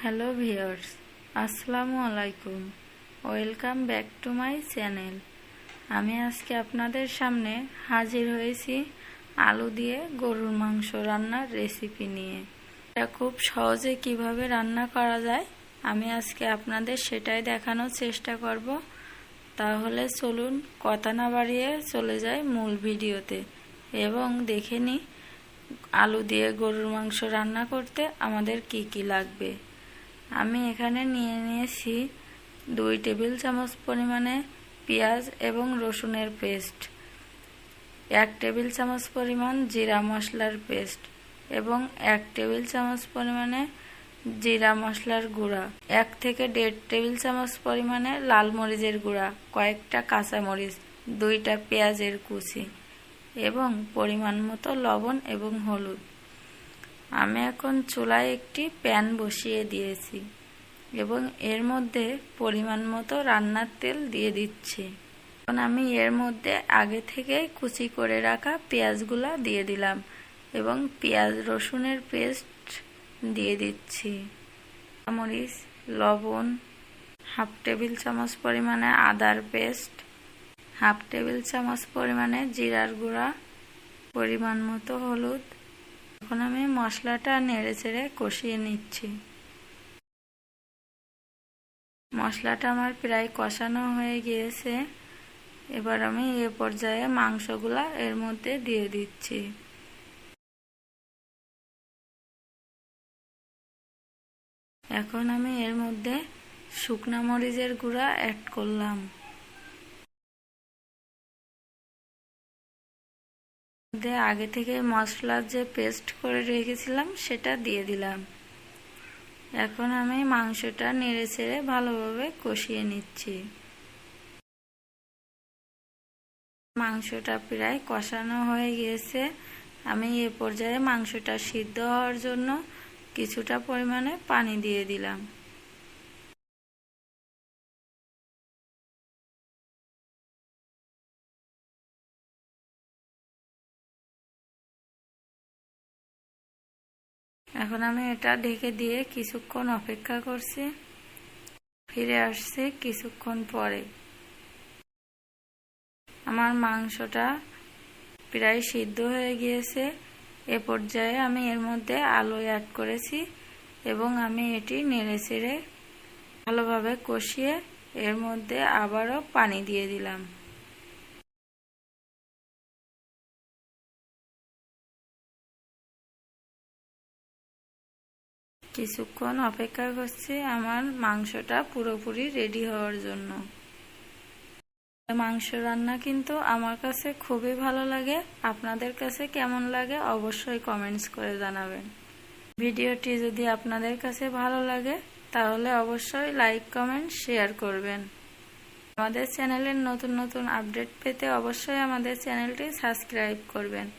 Hello viewers, আসসালামু আলাইকুম। Welcome back to my channel. আমি আজকে আপনাদের সামনে হাজির হয়েছি আলু দিয়ে গরুর মাংস রান্নার রেসিপি নিয়ে। এটা খুব সহজে কিভাবে রান্না করা যায় আমি আজকে আপনাদের সেটাই দেখানোর চেষ্টা করব। তাহলে চলুন কথা না বাড়িয়ে চলে যাই মূল ভিডিওতে এবং দেখে নিই আলু দিয়ে গরুর মাংস রান্না করতে আমাদের কি কি লাগবে। আমি এখানে নিয়ে নিয়েছি 2 টেবিল চামচ পরিমাণে পেঁয়াজ এবং রসুনের পেস্ট, 1 টেবিল চামচ পরিমাণ জিরা মশলার পেস্ট এবং 1 টেবিল চামচ পরিমাণে জিরা মশলার গুঁড়া, 1 থেকে 1.5 টেবিল চামচ পরিমাণে লাল মরিচের গুঁড়া, কয়েকটা কাঁচামরিচ, 2টা পেঁয়াজের কুচি এবং পরিমাণ মতো লবণ এবং হলুদ। আমি এখন চুলায় একটি প্যান বসিয়ে দিয়েছি এবং এর মধ্যে পরিমাণ মতো রান্নার তেল দিয়ে দিচ্ছি। এখন আমি এর মধ্যে আগে থেকে কুচি করে রাখা পেঁয়াজগুলা দিয়ে দিলাম এবং পেঁয়াজ রসুনের পেস্ট দিয়ে দিচ্ছি। মরিচ, লবণ, 1/2 টেবিল চামচ পরিমাণে আদার পেস্ট, 1/2 টেবিল চামচ পরিমাণে জিরার গুঁড়া, পরিমাণ মতো হলুদ। এখন আমি মশলাটা নেড়েচেড়ে কষিয়ে নিচ্ছি। মশলাটা আমার প্রায় কষানো হয়ে গিয়েছে। এবার আমি এ পর্যায়ে মাংসগুলা এর মধ্যে দিয়ে দিচ্ছি। এখন আমি এর মধ্যে শুকনা মরিচের গুঁড়া অ্যাড করলাম। আগে থেকে মশলার যে পেস্ট করে রেখেছিলাম সেটা দিয়ে দিলাম। এখন আমি মাংসটা নেড়েচেড়ে ভালোভাবে কষিয়ে নিচ্ছি। মাংসটা প্রায় কষানো হয়ে গিয়েছে। আমি এ পর্যায়ে মাংসটা সিদ্ধ হওয়ার জন্য কিছুটা পরিমাণে পানি দিয়ে দিলাম। এখন আমি এটা ঢেকে দিয়ে কিছুক্ষণ অপেক্ষা করছি। ফিরে আসছে কিছুক্ষণ পরে। আমার মাংসটা প্রায় সিদ্ধ হয়ে গিয়েছে। এ পর্যায়ে আমি এর মধ্যে আলু অ্যাড করেছি এবং আমি এটি নেড়েচেড়ে ভালোভাবে কষিয়ে এর মধ্যে আবারও পানি দিয়ে দিলাম। কিছুক্ষণ অপেক্ষা করছি আমার মাংসটা পুরোপুরি রেডি হওয়ার জন্য। মাংস রান্না কিন্তু আমার কাছে খুবই ভালো লাগে। আপনাদের কাছে কেমন লাগে অবশ্যই কমেন্টস করে জানাবেন। ভিডিওটি যদি আপনাদের কাছে ভালো লাগে তাহলে অবশ্যই লাইক, কমেন্ট, শেয়ার করবেন। আমাদের চ্যানেলের নতুন নতুন আপডেট পেতে অবশ্যই আমাদের চ্যানেলটি সাবস্ক্রাইব করবেন।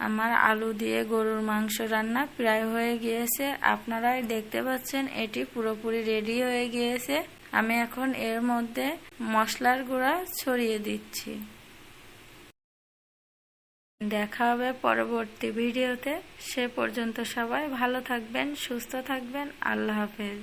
আমার আলু দিয়ে গরুর মাংস রান্না প্রায় হয়ে গিয়েছে। আপনারাই দেখতে পাচ্ছেন এটি পুরোপুরি রেডি হয়ে গিয়েছে। আমি এখন এর মধ্যে মশলার গুঁড়া ছড়িয়ে দিচ্ছি। দেখা হবে পরবর্তী ভিডিওতে। সে পর্যন্ত সবাই ভালো থাকবেন, সুস্থ থাকবেন। আল্লাহ হাফেজ।